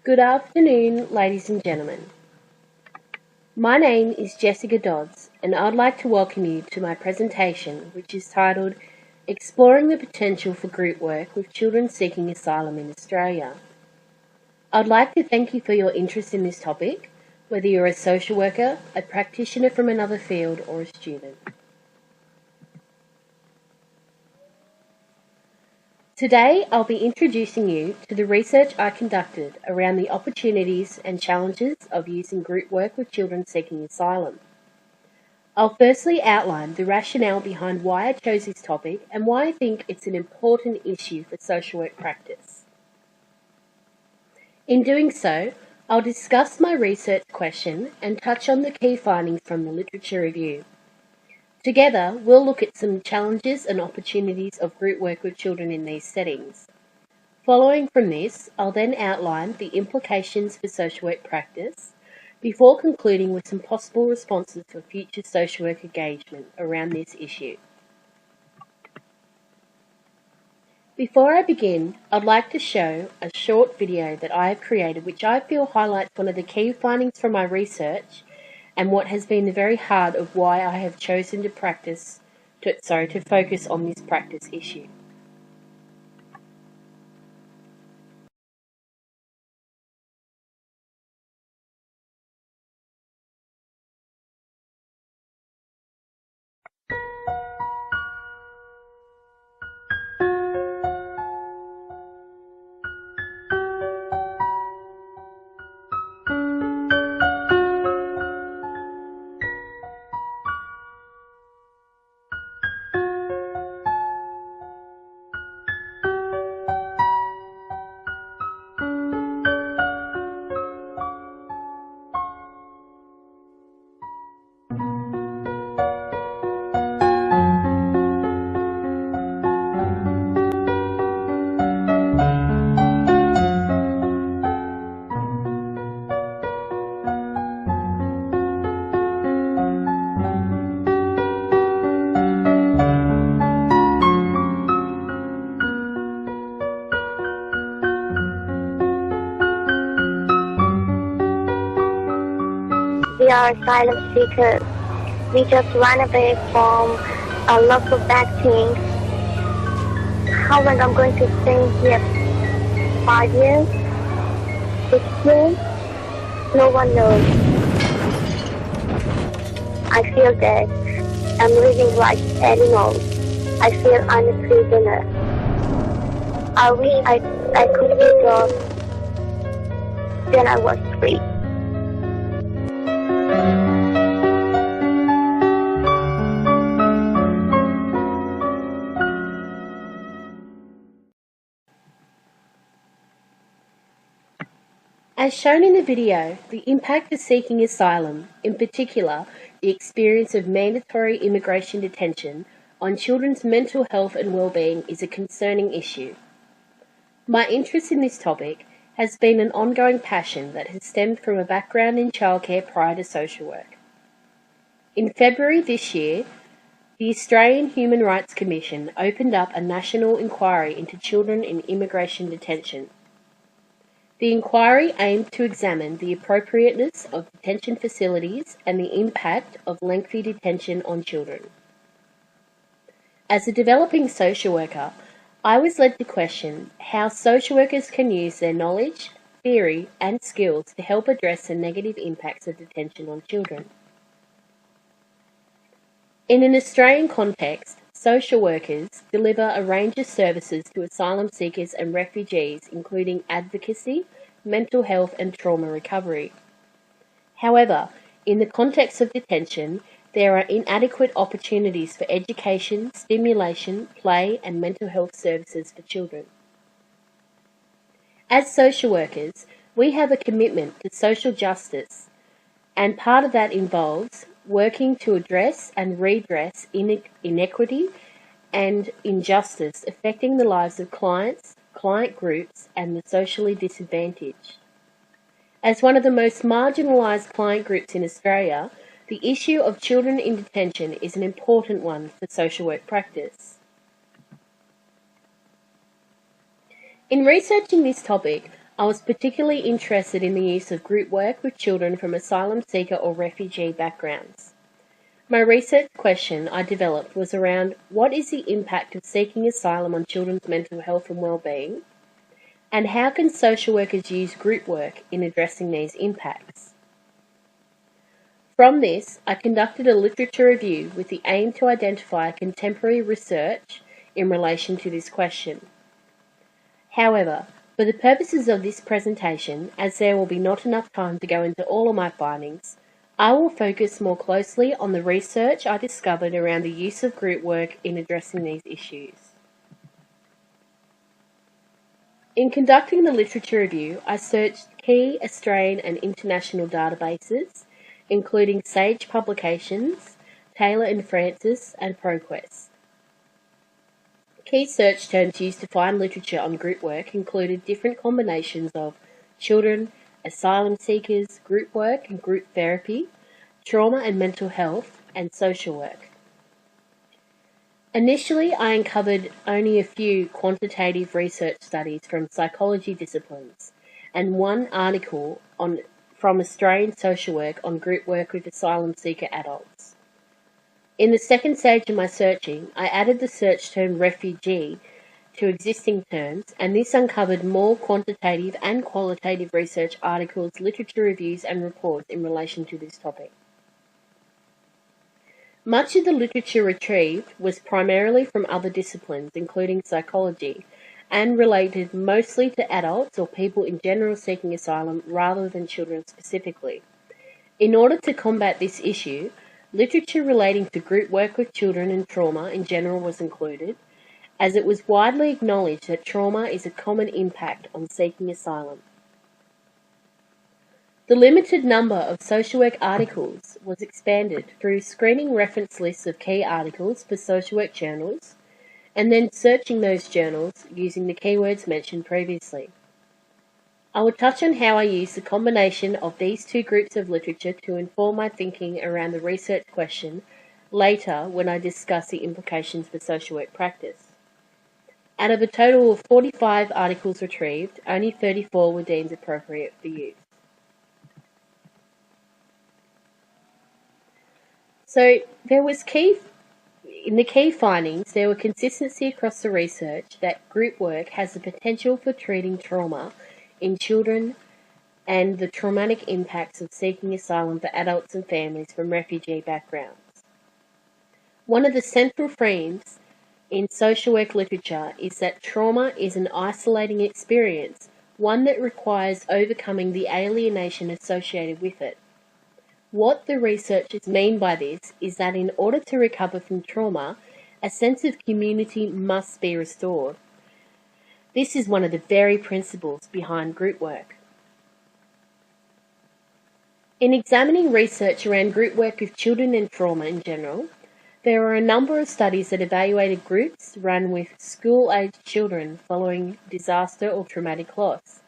Good afternoon, ladies and gentlemen. My name is Jessica Dodds, and I'd like to welcome you to my presentation, which is titled Exploring the Potential for Group Work with Children Seeking Asylum in Australia. I'd like to thank you for your interest in this topic, whether you're a social worker, a practitioner from another field, or a student. Today, I'll be introducing you to the research I conducted around the opportunities and challenges of using group work with children seeking asylum. I'll firstly outline the rationale behind why I chose this topic and why I think it's an important issue for social work practice. In doing so, I'll discuss my research question and touch on the key findings from the literature review. Together, we'll look at some challenges and opportunities of group work with children in these settings. Following from this, I'll then outline the implications for social work practice before concluding with some possible responses for future social work engagement around this issue. Before I begin, I'd like to show a short video that I have created which I feel highlights one of the key findings from my research and what has been the very heart of why I have chosen to focus on this practice issue. We are asylum seekers. We just run away from a lot of bad things. How long I'm going to stay here? 5 years? 6 years? No one knows. I feel that I'm living like animals. I feel I'm a prisoner. I wish I could be gone. Then I was free. As shown in the video, the impact of seeking asylum, in particular the experience of mandatory immigration detention, on children's mental health and well-being is a concerning issue. My interest in this topic has been an ongoing passion that has stemmed from a background in childcare prior to social work. In February this year, the Australian Human Rights Commission opened up a national inquiry into children in immigration detention. The inquiry aimed to examine the appropriateness of detention facilities and the impact of lengthy detention on children. As a developing social worker, I was led to question how social workers can use their knowledge, theory, and skills to help address the negative impacts of detention on children. In an Australian context, social workers deliver a range of services to asylum seekers and refugees, including advocacy, mental health, and trauma recovery. However, in the context of detention, there are inadequate opportunities for education, stimulation, play, and mental health services for children. As social workers, we have a commitment to social justice, and part of that involves working to address and redress inequity and injustice affecting the lives of clients, client groups, and the socially disadvantaged. As one of the most marginalised client groups in Australia, the issue of children in detention is an important one for social work practice. In researching this topic, I was particularly interested in the use of group work with children from asylum seeker or refugee backgrounds. My research question I developed was around what is the impact of seeking asylum on children's mental health and well-being, and how can social workers use group work in addressing these impacts? From this, I conducted a literature review with the aim to identify contemporary research in relation to this question. However, for the purposes of this presentation, as there will be not enough time to go into all of my findings, I will focus more closely on the research I discovered around the use of group work in addressing these issues. In conducting the literature review, I searched key Australian and international databases, including Sage Publications, Taylor and Francis, and ProQuest. Key search terms used to find literature on group work included different combinations of children, asylum seekers, group work and group therapy, trauma and mental health, and social work. Initially, I uncovered only a few quantitative research studies from psychology disciplines and one article from Australian social work on group work with asylum seeker adults. In the second stage of my searching, I added the search term refugee to existing terms, and this uncovered more quantitative and qualitative research articles, literature reviews, and reports in relation to this topic. Much of the literature retrieved was primarily from other disciplines, including psychology, and related mostly to adults or people in general seeking asylum rather than children specifically. In order to combat this issue, literature relating to group work with children and trauma in general was included, as it was widely acknowledged that trauma is a common impact on seeking asylum. The limited number of social work articles was expanded through screening reference lists of key articles for social work journals, and then searching those journals using the keywords mentioned previously. I will touch on how I use the combination of these two groups of literature to inform my thinking around the research question later when I discuss the implications for social work practice. Out of a total of 45 articles retrieved, only 34 were deemed appropriate for use. So in the key findings, there were consistency across the research that group work has the potential for treating trauma in children and the traumatic impacts of seeking asylum for adults and families from refugee backgrounds. One of the central themes in social work literature is that trauma is an isolating experience, one that requires overcoming the alienation associated with it. What the researchers mean by this is that in order to recover from trauma, a sense of community must be restored. This is one of the very principles behind group work. In examining research around group work with children and trauma in general, there are a number of studies that evaluated groups run with school-aged children following disaster or traumatic loss.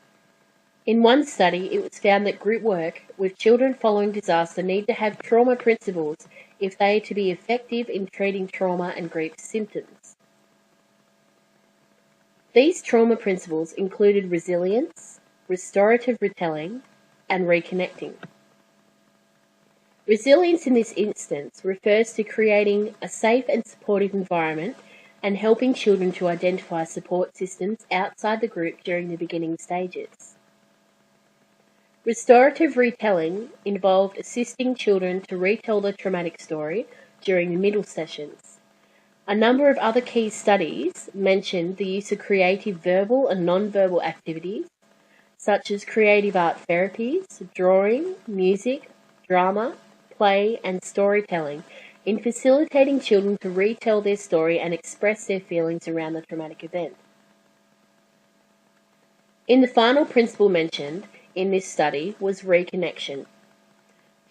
In one study, it was found that group work with children following disaster need to have trauma principles if they are to be effective in treating trauma and grief symptoms. These trauma principles included resilience, restorative retelling, and reconnecting. Resilience in this instance refers to creating a safe and supportive environment and helping children to identify support systems outside the group during the beginning stages. Restorative retelling involved assisting children to retell their traumatic story during the middle sessions. A number of other key studies mentioned the use of creative verbal and non-verbal activities, such as creative art therapies, drawing, music, drama, play, and storytelling, in facilitating children to retell their story and express their feelings around the traumatic event. In the final principle mentioned in this study was reconnection.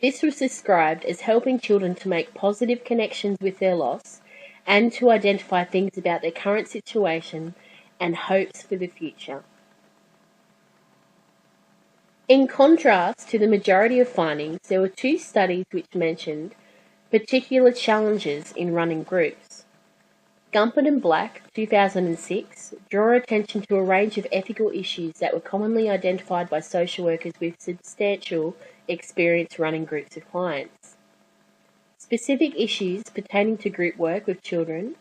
This was described as helping children to make positive connections with their loss and to identify things about their current situation and hopes for the future. In contrast to the majority of findings, there were two studies which mentioned particular challenges in running groups. Scumpin and Black, 2006, draw attention to a range of ethical issues that were commonly identified by social workers with substantial experience running groups of clients. Specific issues pertaining to group work with children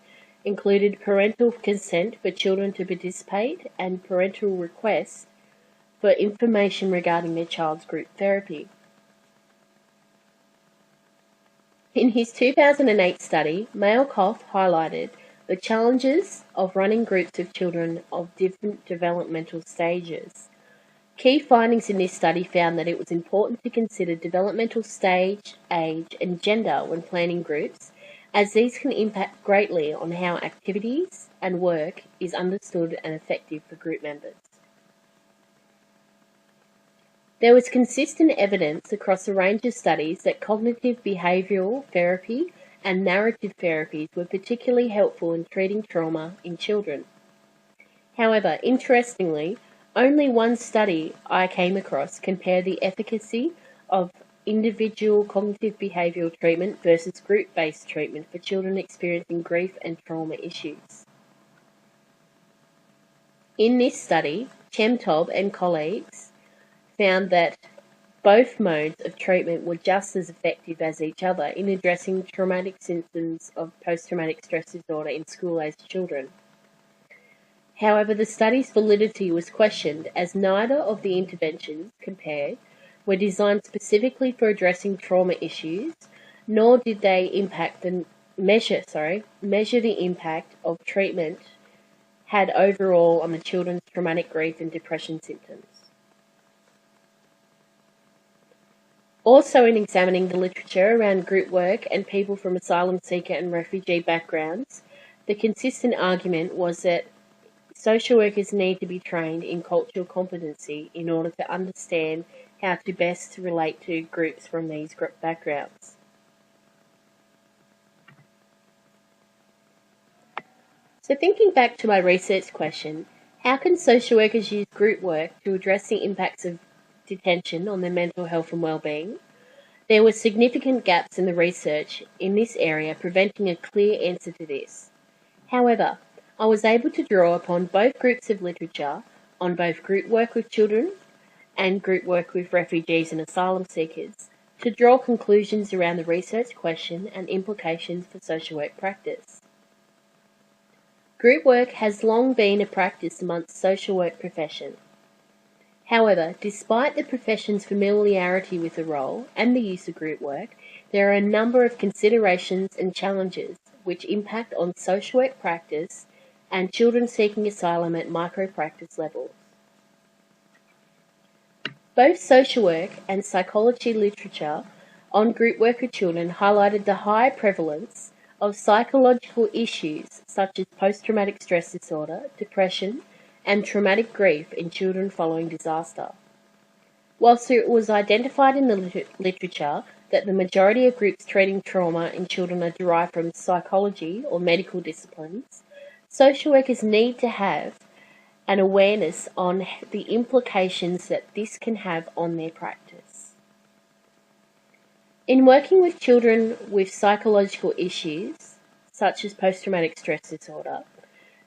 included parental consent for children to participate and parental requests for information regarding their child's group therapy. In his 2008 study, Mailkoff highlighted the challenges of running groups of children of different developmental stages. Key findings in this study found that it was important to consider developmental stage, age, and gender when planning groups, as these can impact greatly on how activities and work is understood and effective for group members. There was consistent evidence across a range of studies that cognitive behavioural therapy and narrative therapies were particularly helpful in treating trauma in children. However, interestingly, only one study I came across compared the efficacy of individual cognitive behavioural treatment versus group-based treatment for children experiencing grief and trauma issues. In this study, Chemtob and colleagues found that both modes of treatment were just as effective as each other in addressing traumatic symptoms of post-traumatic stress disorder in school-aged children. However, the study's validity was questioned as neither of the interventions compared were designed specifically for addressing trauma issues, nor did they measure the impact of treatment had overall on the children's traumatic grief and depression symptoms. Also, in examining the literature around group work and people from asylum seeker and refugee backgrounds, the consistent argument was that social workers need to be trained in cultural competency in order to understand how to best relate to groups from these backgrounds. So thinking back to my research question, how can social workers use group work to address the impacts of detention on their mental health and well-being? There were significant gaps in the research in this area, preventing a clear answer to this. However, I was able to draw upon both groups of literature on both group work with children and group work with refugees and asylum seekers to draw conclusions around the research question and implications for social work practice. Group work has long been a practice amongst social work profession. However, despite the profession's familiarity with the role and the use of group work, there are a number of considerations and challenges which impact on social work practice and children seeking asylum at micro-practice levels. Both social work and psychology literature on group work with children highlighted the high prevalence of psychological issues such as post-traumatic stress disorder, depression, and traumatic grief in children following disaster. Whilst it was identified in the literature that the majority of groups treating trauma in children are derived from psychology or medical disciplines, social workers need to have an awareness on the implications that this can have on their practice. In working with children with psychological issues, such as post-traumatic stress disorder,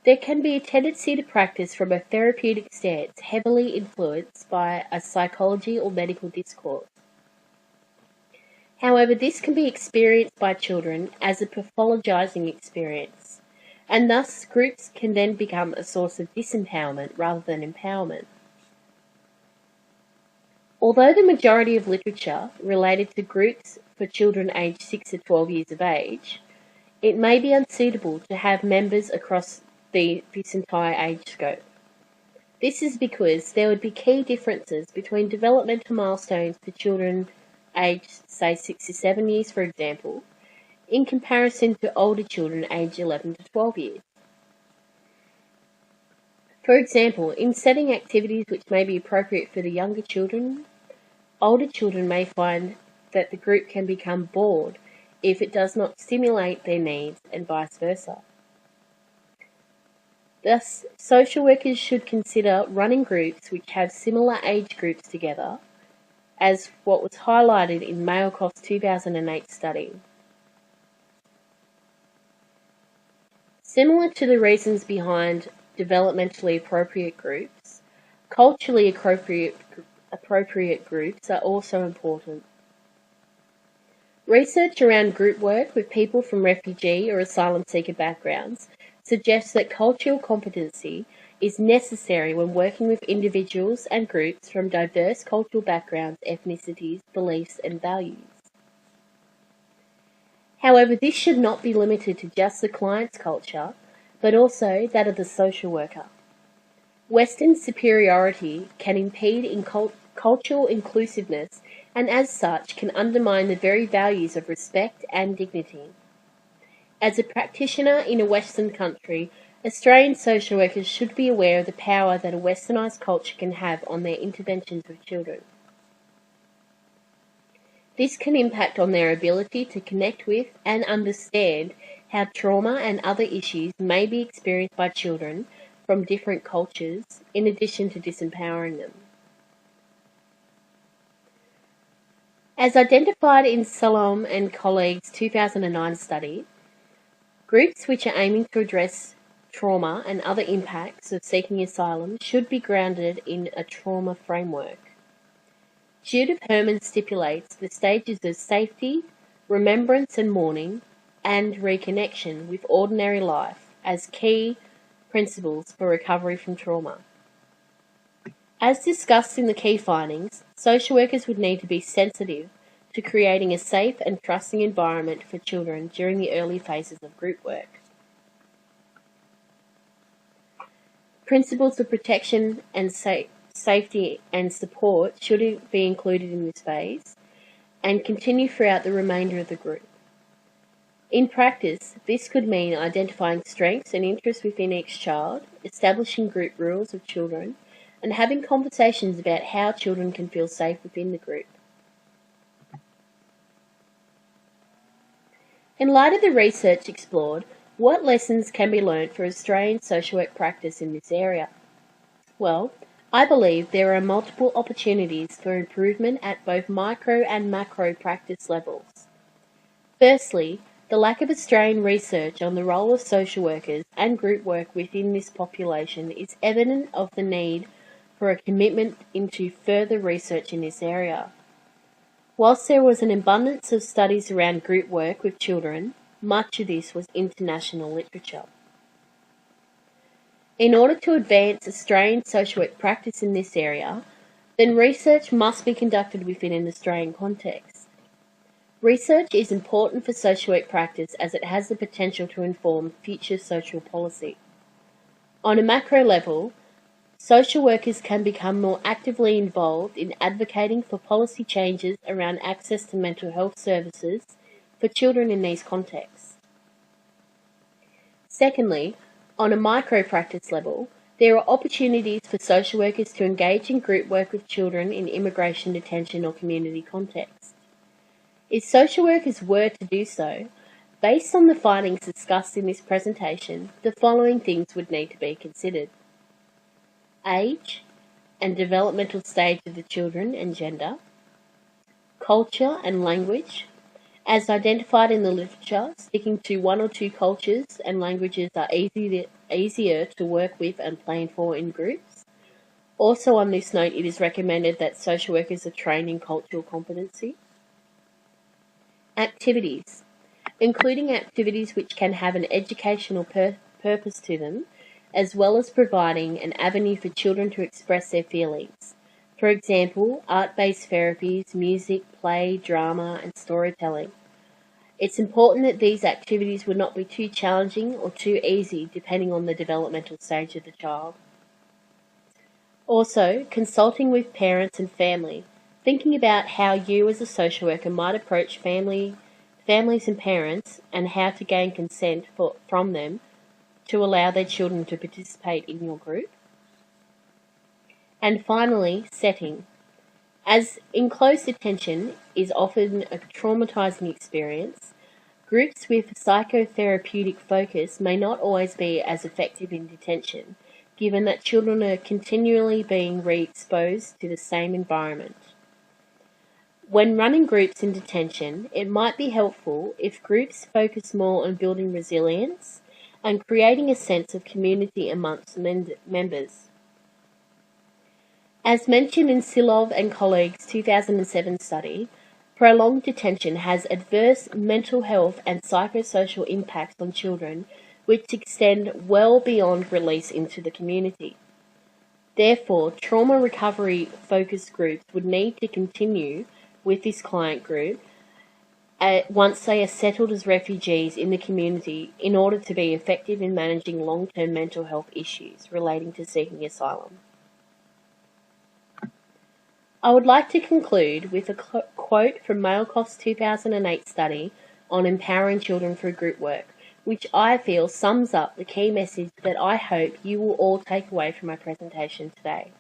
there can be a tendency to practice from a therapeutic stance heavily influenced by a psychology or medical discourse. However, this can be experienced by children as a pathologizing experience, and thus groups can then become a source of disempowerment rather than empowerment. Although the majority of literature related to groups for children aged 6 to 12 years of age, it may be unsuitable to have members across this entire age scope. This is because there would be key differences between developmental milestones for children aged, say, 6 to 7 years, for example, in comparison to older children aged 11 to 12 years. For example, in setting activities which may be appropriate for the younger children, older children may find that the group can become bored if it does not stimulate their needs, and vice versa. Thus, social workers should consider running groups which have similar age groups together, as what was highlighted in Mailkoff's 2008 study. Similar to the reasons behind developmentally appropriate groups, culturally appropriate groups are also important. Research around group work with people from refugee or asylum seeker backgrounds suggests that cultural competency is necessary when working with individuals and groups from diverse cultural backgrounds, ethnicities, beliefs, and values. However, this should not be limited to just the client's culture, but also that of the social worker. Western superiority can impede in cultural inclusiveness and as such can undermine the very values of respect and dignity. As a practitioner in a Western country, Australian social workers should be aware of the power that a westernised culture can have on their interventions with children. This can impact on their ability to connect with and understand how trauma and other issues may be experienced by children from different cultures, in addition to disempowering them. As identified in Asylum and colleagues' 2009 study, groups which are aiming to address trauma and other impacts of seeking asylum should be grounded in a trauma framework. Judith Herman stipulates the stages of safety, remembrance and mourning, and reconnection with ordinary life as key principles for recovery from trauma. As discussed in the key findings, social workers would need to be sensitive to creating a safe and trusting environment for children during the early phases of group work. Principles of protection and safety and support should be included in this phase and continue throughout the remainder of the group. In practice, this could mean identifying strengths and interests within each child, establishing group rules of children, and having conversations about how children can feel safe within the group. In light of the research explored, what lessons can be learnt for Australian social work practice in this area? Well, I believe there are multiple opportunities for improvement at both micro and macro practice levels. Firstly, the lack of Australian research on the role of social workers and group work within this population is evident of the need for a commitment into further research in this area. Whilst there was an abundance of studies around group work with children, much of this was international literature. In order to advance Australian social work practice in this area, then research must be conducted within an Australian context. Research is important for social work practice as it has the potential to inform future social policy. On a macro level, social workers can become more actively involved in advocating for policy changes around access to mental health services for children in these contexts. Secondly, on a micro-practice level, there are opportunities for social workers to engage in group work with children in immigration detention or community contexts. If social workers were to do so, based on the findings discussed in this presentation, the following things would need to be considered: age and developmental stage of the children and gender, culture and language. As identified in the literature, sticking to one or two cultures and languages are easier to work with and plan for in groups. Also on this note, it is recommended that social workers are trained in cultural competency. Activities, including activities which can have an educational purpose to them, as well as providing an avenue for children to express their feelings. For example, art-based therapies, music, play, drama, and storytelling. It's important that these activities would not be too challenging or too easy depending on the developmental stage of the child. Also, consulting with parents and family, thinking about how you as a social worker might approach families and parents and how to gain consent from them to allow their children to participate in your group. And finally, setting. As enclosed detention is often a traumatizing experience, groups with psychotherapeutic focus may not always be as effective in detention, given that children are continually being re-exposed to the same environment. When running groups in detention, it might be helpful if groups focus more on building resilience and creating a sense of community amongst members. As mentioned in Silov and colleagues' 2007 study, prolonged detention has adverse mental health and psychosocial impacts on children which extend well beyond release into the community. Therefore, trauma recovery focus groups would need to continue with this client group once they are settled as refugees in the community in order to be effective in managing long-term mental health issues relating to seeking asylum. I would like to conclude with a quote from Mailkoff's 2008 study on empowering children through group work, which I feel sums up the key message that I hope you will all take away from my presentation today.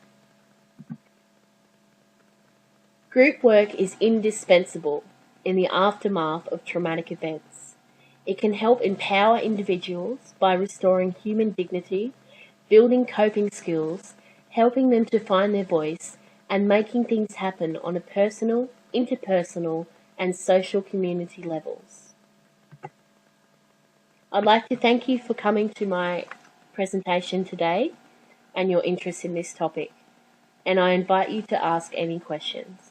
Group work is indispensable in the aftermath of traumatic events. It can help empower individuals by restoring human dignity, building coping skills, helping them to find their voice, and making things happen on a personal, interpersonal, and social community levels. I'd like to thank you for coming to my presentation today and your interest in this topic, and I invite you to ask any questions.